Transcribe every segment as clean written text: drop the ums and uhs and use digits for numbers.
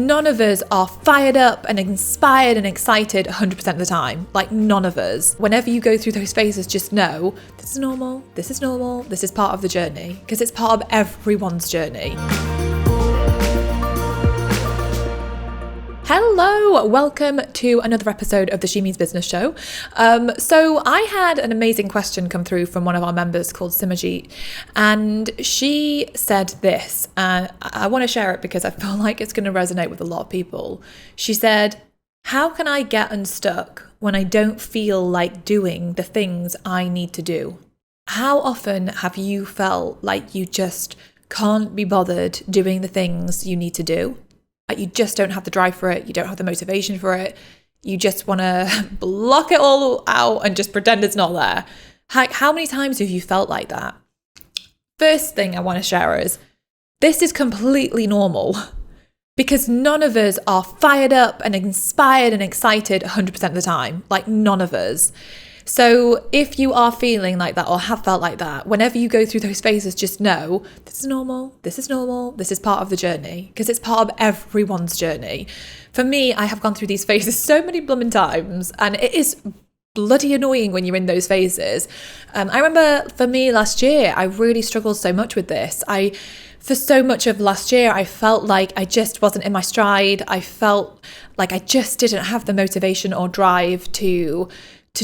none of us are fired up and inspired and excited 100% of the time. Like, none of us. Whenever you go through those phases, just know this is normal, this is normal, this is part of the journey, because it's part of everyone's journey. Hello, welcome to another episode of the She Means Business Show. So I had an amazing question come through from one of our members called Simajit, and she said this, and I want to share it because I feel like it's going to resonate with a lot of people. She said, how can I get unstuck when I don't feel like doing the things I need to do? How often have you felt like you just can't be bothered doing the things you need to do? Like, you just don't have the drive for it, you don't have the motivation for it, you just want to block it all out and just pretend it's not there. How many times have you felt like that? First thing I want to share is, this is completely normal, because none of us are fired up and inspired and excited 100% of the time. Like, none of us. So if you are feeling like that or have felt like that, whenever you go through those phases, just know this is normal, this is normal, this is part of the journey, because it's part of everyone's journey. For me, I have gone through these phases so many blooming times, and it is bloody annoying when you're in those phases. I remember for me last year, I really struggled so much with this. For so much of last year, I felt like I just wasn't in my stride. I felt like I just didn't have the motivation or drive to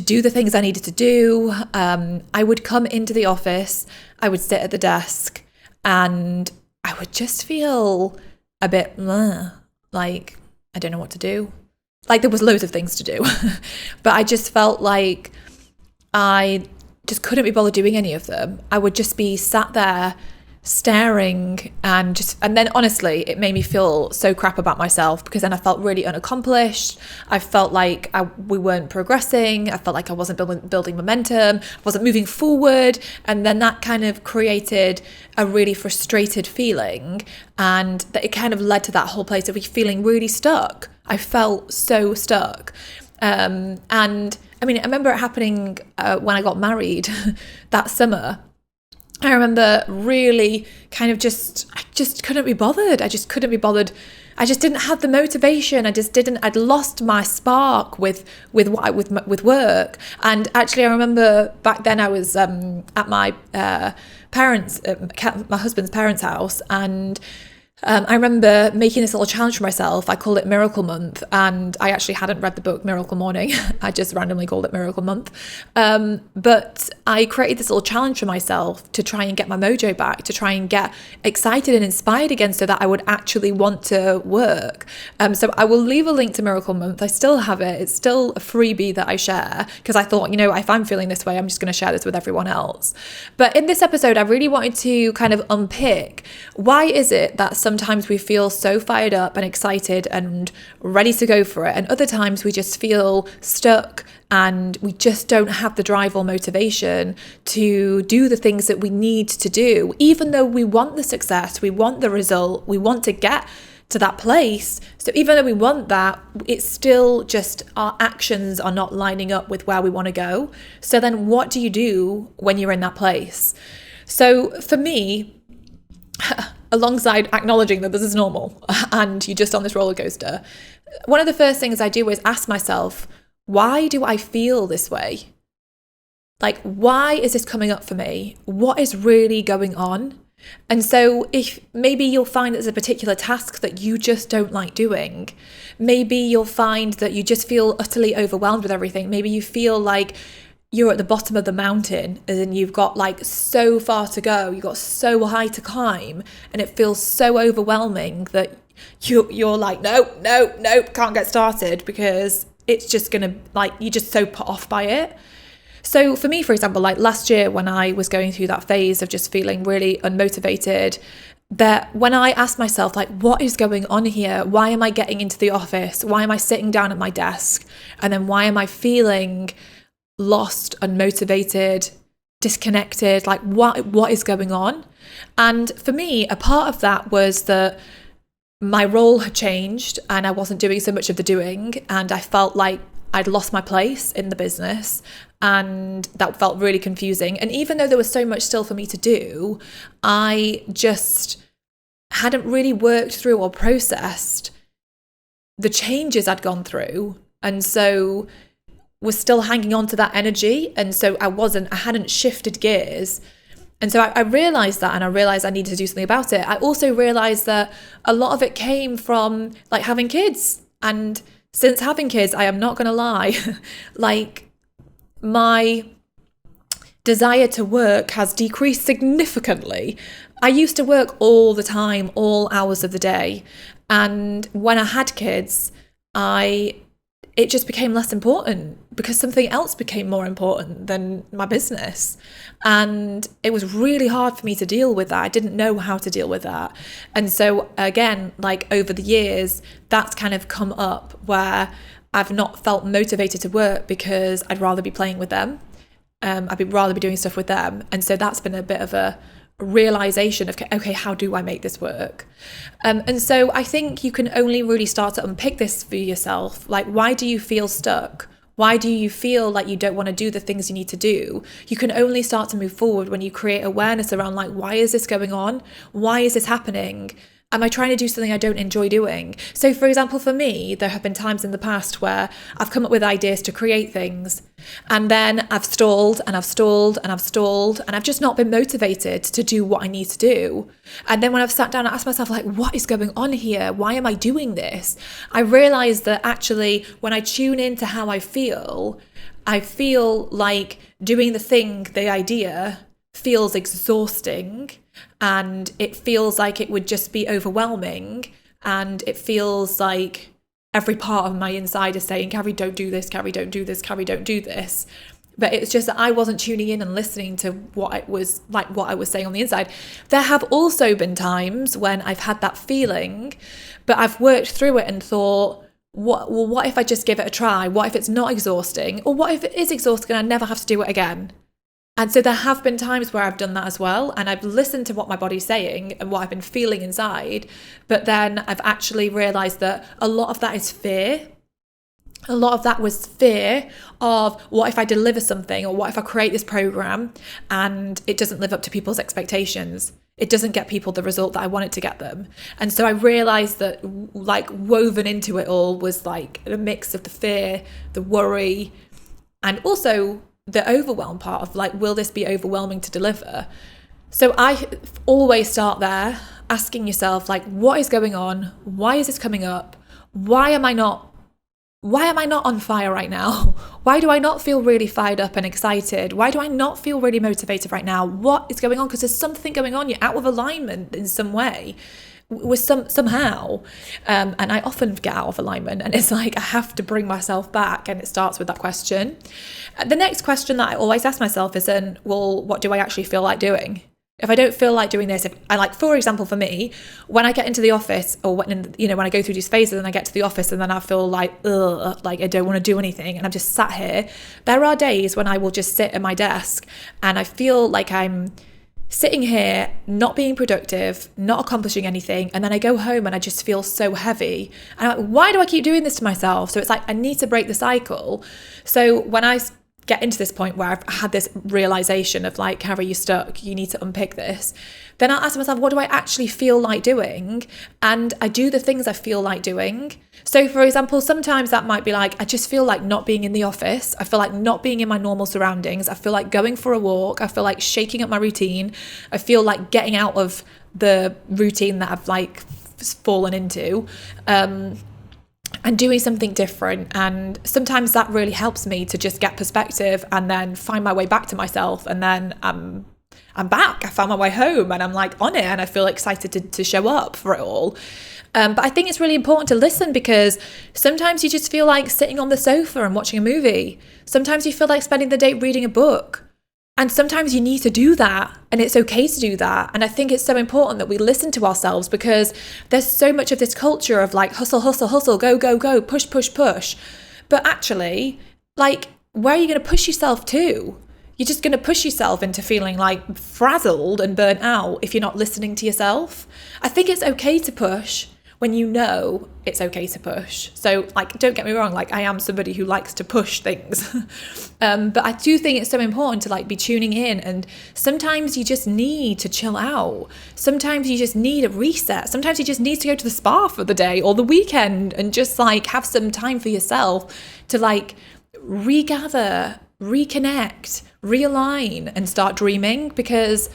do the things I needed to do. I would come into the office, I would sit at the desk, and I would just feel a bit like I don't know what to do. Like, there was loads of things to do, but I just felt like I just couldn't be bothered doing any of them. I would just be sat there staring, and then honestly it made me feel so crap about myself, because then I felt really unaccomplished. I felt like we weren't progressing. I felt like I wasn't building momentum, I wasn't moving forward, and then that kind of created a really frustrated feeling, and that it kind of led to that whole place of me feeling really stuck. I felt so stuck, and I mean, I remember it happening when I got married that summer. I remember really kind of I just couldn't be bothered. I just couldn't be bothered. I just didn't have the motivation. I'd lost my spark with work. And actually, I remember back then I was at my parents, my husband's parents' house, and I remember making this little challenge for myself. I called it Miracle Month, and I actually hadn't read the book Miracle Morning. I just randomly called it Miracle Month. But I created this little challenge for myself to try and get my mojo back, to try and get excited and inspired again, so that I would actually want to work. So I will leave a link to Miracle Month. I still have it. It's still a freebie that I share, because I thought, if I'm feeling this way, I'm just going to share this with everyone else. But in this episode, I really wanted to kind of unpick, why is it that sometimes we feel so fired up and excited and ready to go for it, and other times we just feel stuck and we just don't have the drive or motivation to do the things that we need to do, even though we want the success, we want the result, we want to get to that place. So even though we want that, it's still just our actions are not lining up with where we want to go. So then what do you do when you're in that place? So for me, alongside acknowledging that this is normal and you're just on this roller coaster, one of the first things I do is ask myself, why do I feel this way? Like, why is this coming up for me? What is really going on? And so if maybe you'll find there's a particular task that you just don't like doing. Maybe you'll find that you just feel utterly overwhelmed with everything. Maybe you feel like you're at the bottom of the mountain, as in you've got like so far to go, you've got so high to climb, and it feels so overwhelming that you're like, nope, can't get started, because it's just gonna, like, you're just so put off by it. So for me, for example, like last year when I was going through that phase of just feeling really unmotivated, that when I asked myself, like, what is going on here? Why am I getting into the office? Why am I sitting down at my desk? And then why am I feeling lost, unmotivated, disconnected? Like, what is going on? And for me, a part of that was that my role had changed and I wasn't doing so much of the doing, and I felt like I'd lost my place in the business, and that felt really confusing. And even though there was so much still for me to do, I just hadn't really worked through or processed the changes I'd gone through. And so was still hanging on to that energy. And so I hadn't shifted gears. And so I realized that, and I realized I needed to do something about it. I also realized that a lot of it came from like having kids. And since having kids, I am not going to lie, like my desire to work has decreased significantly. I used to work all the time, all hours of the day. And when I had kids, it just became less important because something else became more important than my business. And it was really hard for me to deal with that. I didn't know how to deal with that. And so again, like over the years, that's kind of come up where I've not felt motivated to work because I'd rather be playing with them. I'd rather be doing stuff with them. And so that's been a bit of a realization of, okay, how do I make this work? And so I think you can only really start to unpick this for yourself. Like, why do you feel stuck? Why do you feel like you don't want to do the things you need to do? You can only start to move forward when you create awareness around like, why is this going on? Why is this happening? Am I trying to do something I don't enjoy doing? So for example, for me, there have been times in the past where I've come up with ideas to create things and then I've stalled and I've stalled and I've stalled and I've just not been motivated to do what I need to do. And then when I've sat down and asked myself like, what is going on here? Why am I doing this? I realized that actually when I tune into how I feel like doing the idea feels exhausting. And it feels like it would just be overwhelming. And it feels like every part of my inside is saying, Carrie, don't do this, Carrie, don't do this, Carrie, don't do this. But it's just that I wasn't tuning in and listening to what I was saying on the inside. There have also been times when I've had that feeling, but I've worked through it and thought, what if I just give it a try? What if it's not exhausting? Or what if it is exhausting and I never have to do it again? And so there have been times where I've done that as well. And I've listened to what my body's saying and what I've been feeling inside. But then I've actually realized that a lot of that is fear. A lot of that was fear of what if I deliver something, or what if I create this program and it doesn't live up to people's expectations? It doesn't get people the result that I want it to get them. And so I realized that like woven into it all was like a mix of the fear, the worry, and also the overwhelm part of like, will this be overwhelming to deliver? So I always start there, asking yourself like, what is going on? Why is this coming up? Why am I not on fire right now? Why do I not feel really fired up and excited? Why do I not feel really motivated right now? What is going on? Because there's something going on. You're out of alignment in some way. With somehow, and I often get out of alignment, and it's like I have to bring myself back, and it starts with that question. The next question that I always ask myself is then, well, what do I actually feel like doing? If I don't feel like doing this, if I like, for example, for me, when I get into the office, or when I go through these phases and I get to the office and then I feel like, like I don't want to do anything and I'm just sat here, there are days when I will just sit at my desk and I feel like I'm sitting here, not being productive, not accomplishing anything. And then I go home and I just feel so heavy. And I'm like, why do I keep doing this to myself? So it's like, I need to break the cycle. So when I get into this point where I've had this realization of like, Carrie, you're stuck, you need to unpick this, then I'll ask myself, what do I actually feel like doing? And I do the things I feel like doing. So for example, sometimes that might be like, I just feel like not being in the office. I feel like not being in my normal surroundings. I feel like going for a walk. I feel like shaking up my routine. I feel like getting out of the routine that I've like fallen into. And doing something different. And sometimes that really helps me to just get perspective and then find my way back to myself. And then I'm back. I found my way home and I'm like on it and I feel excited to show up for it all. But I think it's really important to listen, because sometimes you just feel like sitting on the sofa and watching a movie. Sometimes you feel like spending the day reading a book. And sometimes you need to do that, and it's okay to do that. And I think it's so important that we listen to ourselves, because there's so much of this culture of like hustle, hustle, hustle, go, go, go, push, push, push. But actually, like, where are you going to push yourself to? You're just going to push yourself into feeling like frazzled and burnt out if you're not listening to yourself. I think it's okay to push when you know it's okay to push. So like, don't get me wrong, like I am somebody who likes to push things. But I do think it's so important to like be tuning in, and sometimes you just need to chill out. Sometimes you just need a reset. Sometimes you just need to go to the spa for the day or the weekend and just like have some time for yourself to like regather, reconnect, realign and start dreaming. Because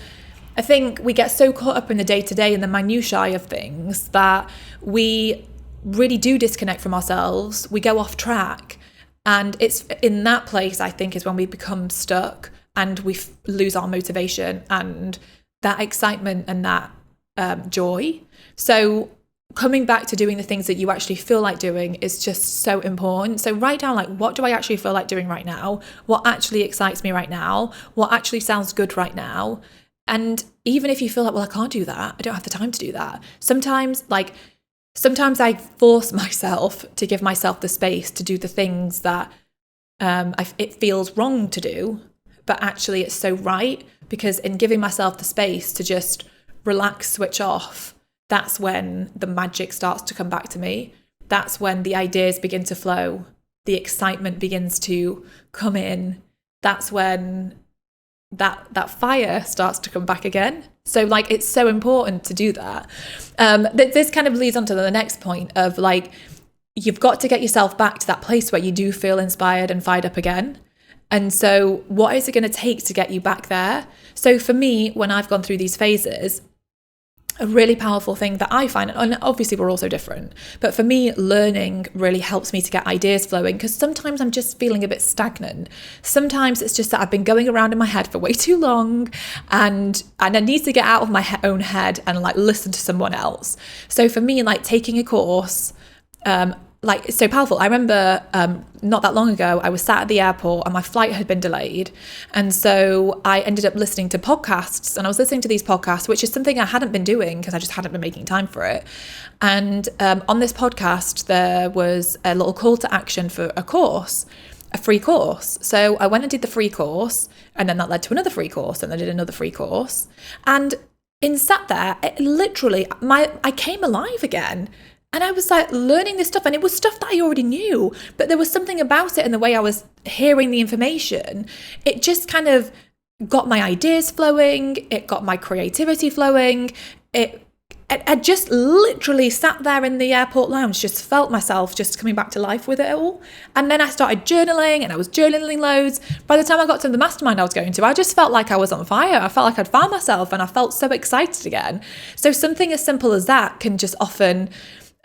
I think we get so caught up in the day-to-day and the minutiae of things that we really do disconnect from ourselves. We go off track. And it's in that place, I think, is when we become stuck and we lose our motivation and that excitement and that joy. So coming back to doing the things that you actually feel like doing is just so important. So write down, like, what do I actually feel like doing right now? What actually excites me right now? What actually sounds good right now? And even if you feel like, well, I can't do that, I don't have the time to do that. Sometimes I force myself to give myself the space to do the things that it feels wrong to do, but actually it's so right, because in giving myself the space to just relax, switch off, that's when the magic starts to come back to me. That's when the ideas begin to flow, the excitement begins to come in. That's when that fire starts to come back again. So like, it's so important to do that. This kind of leads on to the next point of like, you've got to get yourself back to that place where you do feel inspired and fired up again. And so what is it going to take to get you back there? So for me, when I've gone through these phases, a really powerful thing that I find, and obviously we're all so different, but for me, learning really helps me to get ideas flowing, because sometimes I'm just feeling a bit stagnant. Sometimes it's just that I've been going around in my head for way too long, and I need to get out of my own head and like listen to someone else. So for me, like taking a course, like it's so powerful. I remember not that long ago, I was sat at the airport and my flight had been delayed. And so I ended up listening to podcasts, and I was listening to these podcasts, which is something I hadn't been doing because I just hadn't been making time for it. And on this podcast, there was a little call to action for a course, a free course. So I went and did the free course, and then that led to another free course, and I did another free course. And in sat there, it literally, I came alive again. And I was like learning this stuff, and it was stuff that I already knew, but there was something about it and the way I was hearing the information. It just kind of got my ideas flowing. It got my creativity flowing. I just literally sat there in the airport lounge, just felt myself just coming back to life with it all. And then I started journaling, and I was journaling loads. By the time I got to the mastermind I was going to, I just felt like I was on fire. I felt like I'd found myself, and I felt so excited again. So something as simple as that can just often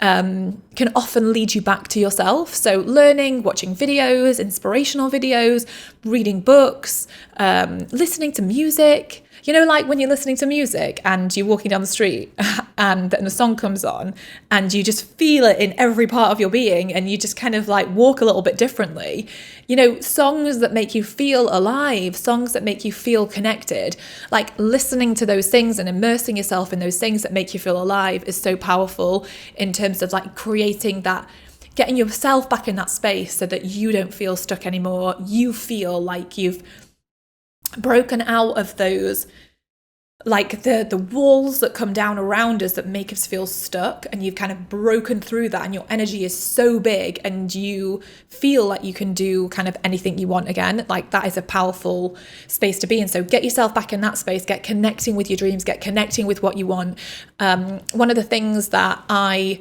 lead you back to yourself. So learning, watching videos, inspirational videos, reading books, listening to music. You know, like when you're listening to music and you're walking down the street and a song comes on and you just feel it in every part of your being, and you just kind of like walk a little bit differently. You know, songs that make you feel alive, songs that make you feel connected, like listening to those things and immersing yourself in those things that make you feel alive is so powerful in terms of like creating that, getting yourself back in that space so that you don't feel stuck anymore. You feel like you've broken out of those, like the walls that come down around us that make us feel stuck, and you've kind of broken through that, and your energy is so big and you feel like you can do kind of anything you want again. Like that is a powerful space to be in. So get yourself back in that space, get connecting with your dreams, get connecting with what you want. One of the things that I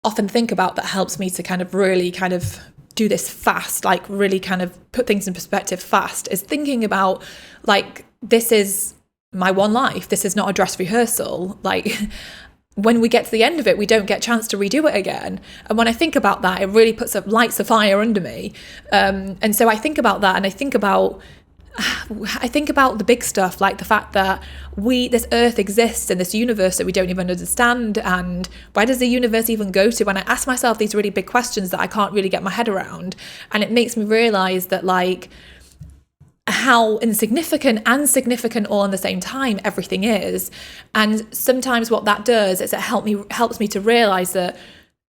often think about that helps me to kind of really kind of do this fast, like really kind of put things in perspective fast, is thinking about like, this is my one life. This is not a dress rehearsal. Like when we get to the end of it, we don't get a chance to redo it again. And when I think about that, it really lights a fire under me. And so I think about that, and I think about the big stuff, like the fact that this earth exists in this universe that we don't even understand, and where does the universe even go to? And I ask myself these really big questions that I can't really get my head around, and it makes me realize that like how insignificant and significant all in the same time everything is. And sometimes what that does is it helps me to realize that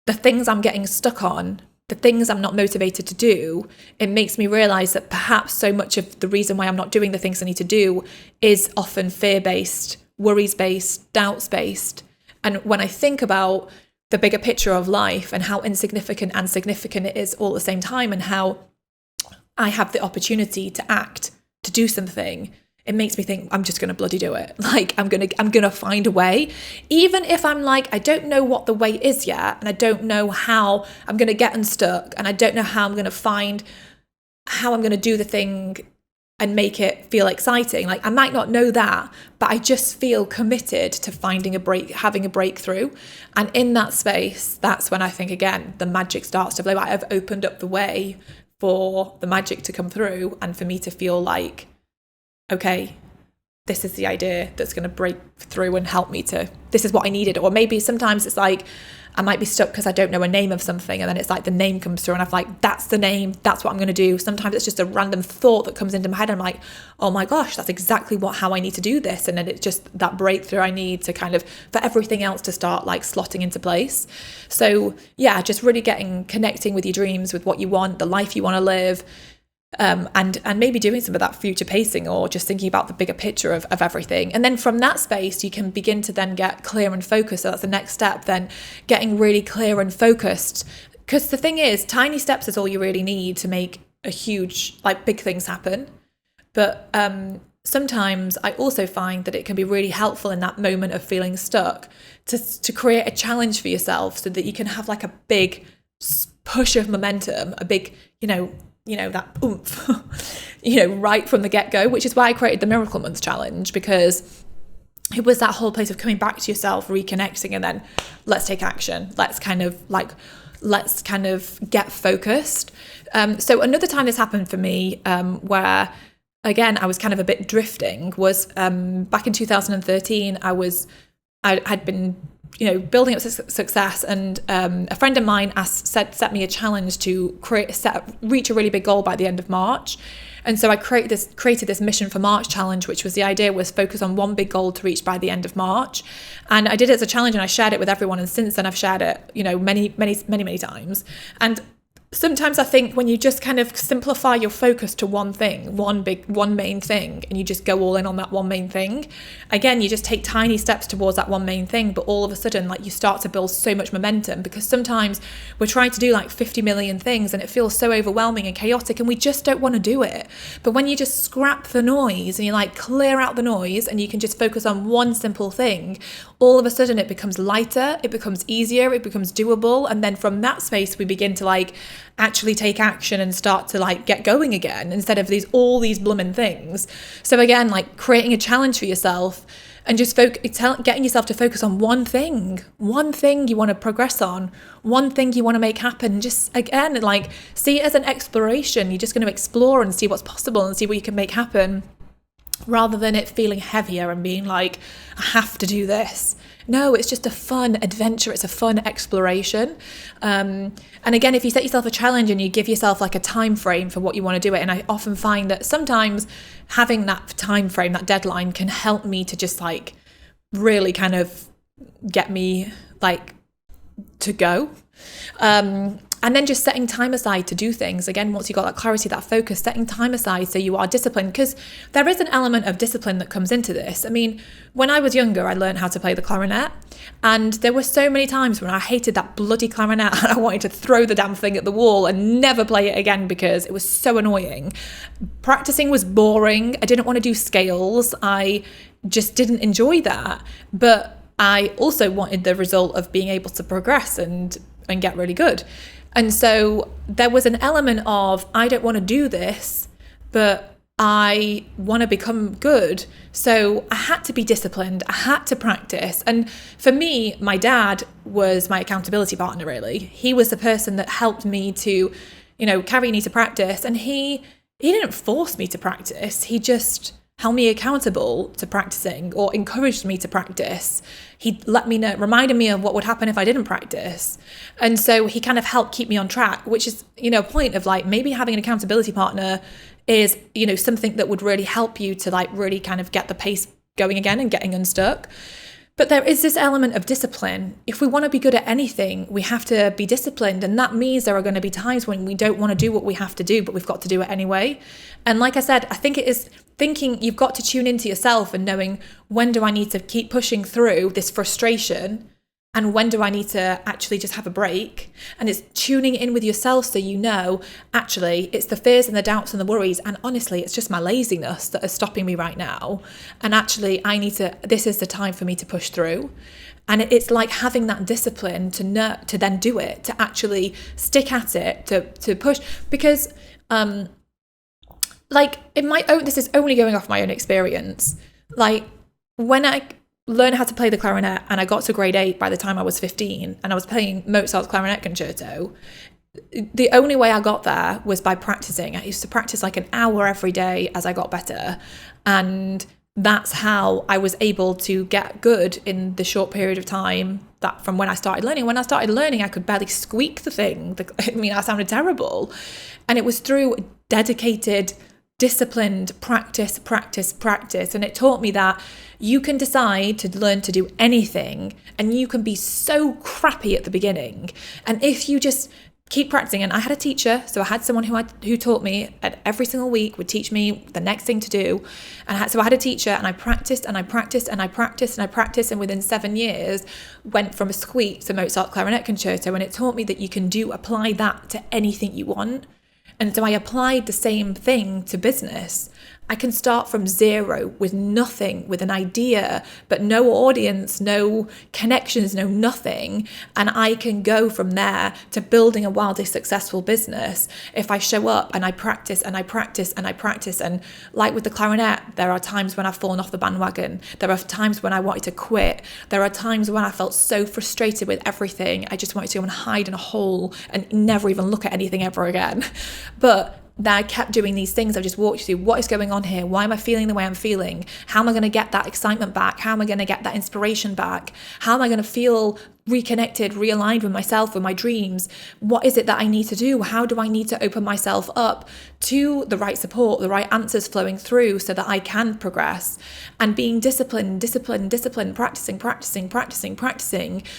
the things I'm getting stuck on, the things I'm not motivated to do, it makes me realize that perhaps so much of the reason why I'm not doing the things I need to do is often fear-based, worries-based, doubts-based. And when I think about the bigger picture of life and how insignificant and significant it is all at the same time, and how I have the opportunity to act, to do something, it makes me think I'm just going to bloody do it. Like I'm going to find a way, even if I'm like, I don't know what the way is yet. And I don't know how I'm going to get unstuck. And I don't know how I'm going to find how I'm going to do the thing and make it feel exciting. Like I might not know that, but I just feel committed to finding having a breakthrough. And in that space, that's when I think, again, the magic starts to flow. I've opened up the way for the magic to come through and for me to feel like, okay, this is the idea that's going to break through and help me this is what I needed. Or maybe sometimes it's like, I might be stuck because I don't know a name of something, and then it's like the name comes through and I'm like, that's the name, that's what I'm going to do. Sometimes it's just a random thought that comes into my head and I'm like, oh my gosh, that's exactly how I need to do this. And then it's just that breakthrough I need to kind of, for everything else to start like slotting into place. So yeah, just really connecting with your dreams, with what you want, the life you want to live. And maybe doing some of that future pacing, or just thinking about the bigger picture of everything. And then from that space, you can begin to then get clear and focused. So that's the next step, then getting really clear and focused. Because the thing is, tiny steps is all you really need to make a huge, like big things happen. But sometimes I also find that it can be really helpful in that moment of feeling stuck to create a challenge for yourself, so that you can have like a big push of momentum, a big, that oomph, right from the get-go, which is why I created the Miracle Month Challenge, because it was that whole place of coming back to yourself, reconnecting, and then let's take action. Let's kind of get focused. So another time this happened for me, where again, I was kind of a bit drifting, was back in 2013, I had been building up success, and a friend of mine set me a challenge to reach a really big goal by the end of March. And so I created this Mission for March challenge, which was, the idea was focus on one big goal to reach by the end of March. And I did it as a challenge, and I shared it with everyone. And since then I've shared it, many times. And sometimes I think when you just kind of simplify your focus to one thing, one main thing, and you just go all in on that one main thing, again, you just take tiny steps towards that one main thing, but all of a sudden, like, you start to build so much momentum, because sometimes we're trying to do like 50 million things and it feels so overwhelming and chaotic, and we just don't want to do it. But when you just scrap the noise and you like clear out the noise and you can just focus on one simple thing, all of a sudden it becomes lighter, it becomes easier, it becomes doable. And then from that space, we begin to like actually take action and start to like get going again, instead of all these blooming things. So again, like creating a challenge for yourself and just getting yourself to focus on one thing you want to progress on, one thing you want to make happen. Just again, like, see it as an exploration. You're just going to explore and see what's possible and see what you can make happen, rather than it feeling heavier and being like, I have to do this. No, it's just a fun adventure. It's a fun exploration. And again, if you set yourself a challenge and you give yourself like a time frame for what you want to do it, and I often find that sometimes having that time frame, that deadline, can help me to just like really kind of get me like to go. And then just setting time aside to do things. Again, once you've got that clarity, that focus, setting time aside so you are disciplined, because there is an element of discipline that comes into this. I mean, when I was younger, I learned how to play the clarinet, and there were so many times when I hated that bloody clarinet and I wanted to throw the damn thing at the wall and never play it again because it was so annoying. Practicing was boring. I didn't want to do scales. I just didn't enjoy that. But I also wanted the result of being able to progress and get really good. And so there was an element of, I don't want to do this, but I want to become good. So I had to be disciplined. I had to practice. And for me, my dad was my accountability partner, really. He was the person that helped me to, Carrie, you need to practice. And he didn't force me to practice. He just held me accountable to practicing, or encouraged me to practice. He let me know, reminded me of what would happen if I didn't practice. And so he kind of helped keep me on track, which is, a point of like, maybe having an accountability partner is, something that would really help you to like really kind of get the pace going again and getting unstuck. But there is this element of discipline. If we want to be good at anything, we have to be disciplined. And that means there are going to be times when we don't want to do what we have to do, but we've got to do it anyway. And like I said, I think it is thinking you've got to tune into yourself and knowing, when do I need to keep pushing through this frustration And when do I need to actually just have a break? And it's tuning in with yourself so you know, actually, it's the fears and the doubts and the worries. And honestly, it's just my laziness that is stopping me right now. And actually, this is the time for me to push through. And it's like having that discipline to then do it, to actually stick at it, to push. Because, this is only going off my own experience. Like, when I learned how to play the clarinet and I got to grade 8 by the time I was 15 and I was playing Mozart's Clarinet Concerto, the only way I got there was by practicing. I used to practice like an hour every day as I got better, and that's how I was able to get good in the short period of time that from when I started learning. When I started learning, I could barely squeak the thing. I sounded terrible. And it was through dedicated, disciplined practice. And it taught me that you can decide to learn to do anything, and you can be so crappy at the beginning. And if you just keep practicing, and I had a teacher, so I had someone who taught me at every single week, would teach me the next thing to do. So I had a teacher, and I practiced, and within 7 years, went from a squeak to Mozart Clarinet Concerto, and it taught me that you can apply that to anything you want. And so I applied the same thing to business. I can start from zero with nothing, with an idea, but no audience, no connections, no nothing. And I can go from there to building a wildly successful business if I show up and I practice. And like with the clarinet, there are times when I've fallen off the bandwagon. There are times when I wanted to quit. There are times when I felt so frustrated with everything. I just wanted to go and hide in a hole and never even look at anything ever again. But that I kept doing these things. I just walked you through what is going on here. Why am I feeling the way I'm feeling? How am I going to get that excitement back? How am I going to get that inspiration back? How am I going to feel reconnected, realigned with myself, with my dreams? What is it that I need to do? How do I need to open myself up to the right support, the right answers flowing through so that I can progress? And being disciplined, practicing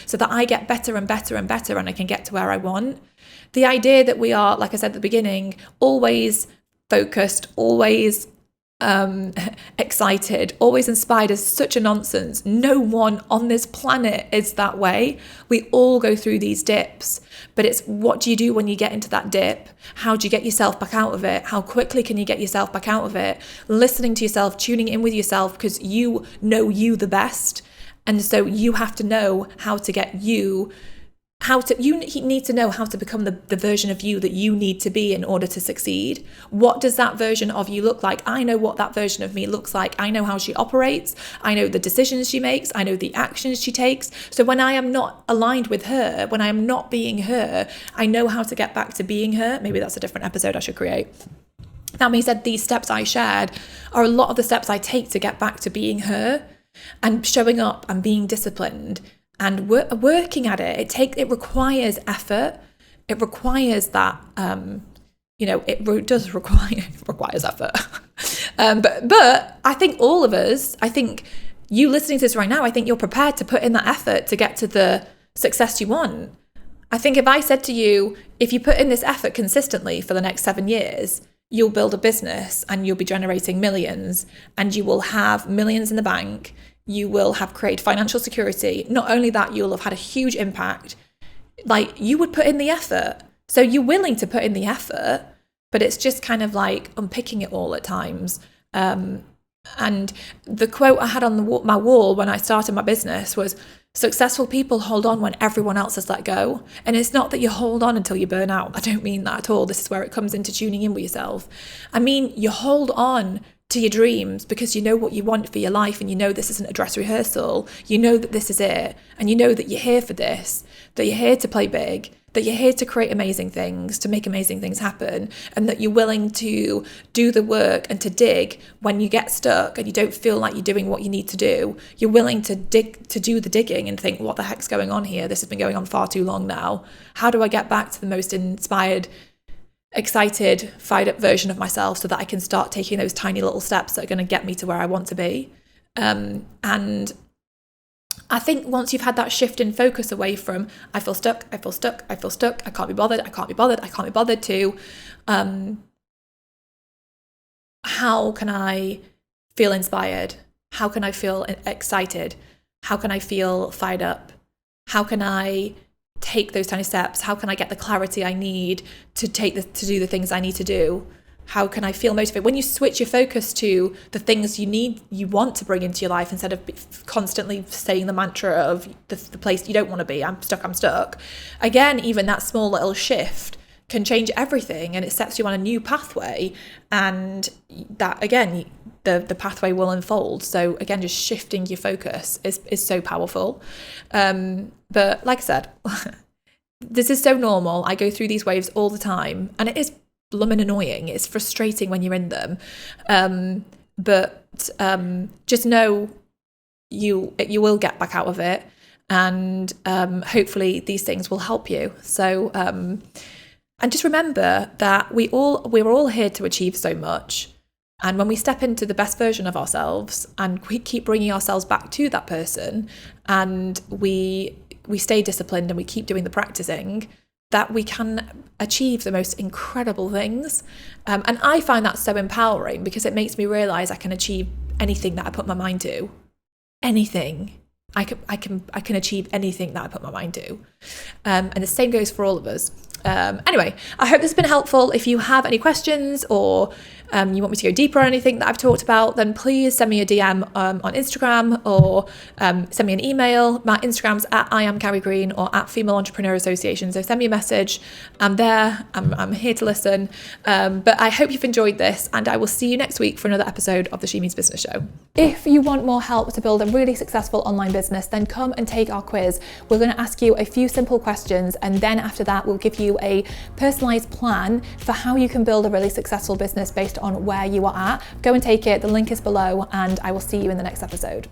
so that I get better and I can get to where I want. The idea that we are, like I said at the beginning, always focused, always excited, always inspired is such a nonsense. No one on this planet is that way. We all go through these dips, but it's what do you do when you get into that dip? How do you get yourself back out of it? How quickly can you get yourself back out of it? Listening to yourself, tuning in with yourself, because you know you the best. And so you have to know how to get you need to know how to become the version of you that you need to be in order to succeed. What does that version of you look like? I know what that version of me looks like. I know how she operates. I know the decisions she makes. I know the actions she takes. So when I am not aligned with her, when I am not being her, I know how to get back to being her. Maybe that's a different episode I should create. That being said, these steps I shared are a lot of the steps I take to get back to being her and showing up and being disciplined and working at it. It requires effort. It requires that, it requires effort. But I think all of us, I think you listening to this right now, I think you're prepared to put in that effort to get to the success you want. I think if I said to you, if you put in this effort consistently for the next 7 years, you'll build a business and you'll be generating millions and you will have millions in the bank. You will have created financial security. Not only that, you'll have had a huge impact. Like, you would put in the effort. So you're willing to put in the effort, but it's just kind of like unpicking it all at times. And the quote I had on my wall when I started my business was, successful people hold on when everyone else has let go. And it's not that you hold on until you burn out. I don't mean that at all. This is where it comes into tuning in with yourself. I mean, you hold on to your dreams because you know what you want for your life, and you know this isn't a dress rehearsal. You know that this is it, and you know that you're here for this, that you're here to play big, that you're here to create amazing things, to make amazing things happen, and that you're willing to do the work and to dig when you get stuck and you don't feel like you're doing what you need to do. You're willing to do the digging and think, what the heck's going on here? This has been going on far too long now. How do I get back to the most inspired, excited, fired up version of myself so that I can start taking those tiny little steps that are going to get me to where I want to be? And I think once you've had that shift in focus away from I feel stuck, I can't be bothered to how can I feel inspired? How can I feel excited? How can I feel fired up? How can I take those tiny steps? How can I get the clarity I need to do the things I need to do? How can I feel motivated? When you switch your focus to the things you want to bring into your life, instead of constantly saying the mantra of the place you don't want to be, I'm stuck. Again, even that small little shift can change everything, and it sets you on a new pathway, and that, again, the pathway will unfold. So again, just shifting your focus is so powerful. But like I said, this is so normal. I go through these waves all the time, and it is blooming annoying. It's frustrating when you're in them. But just know you will get back out of it, and hopefully these things will help you. So and just remember that we're all here to achieve so much. And when we step into the best version of ourselves, and we keep bringing ourselves back to that person, and we stay disciplined and we keep doing the practicing, that we can achieve the most incredible things. And I find that so empowering, because it makes me realize I can achieve anything that I put my mind to. Anything. I can achieve anything that I put my mind to. And the same goes for all of us. Anyway, I hope this has been helpful. If you have any questions, or you want me to go deeper on anything that I've talked about, then please send me a DM on Instagram, or send me an email. My Instagram's at I am Gary Green, or at Female Entrepreneur Association. So send me a message. I'm there. I'm here to listen. But I hope you've enjoyed this, and I will see you next week for another episode of the She Means Business Show. If you want more help to build a really successful online business, then come and take our quiz. We're going to ask you a few simple questions, and then after that, we'll give you a personalized plan for how you can build a really successful business based on where you are at. Go and take it. The link is below, and I will see you in the next episode.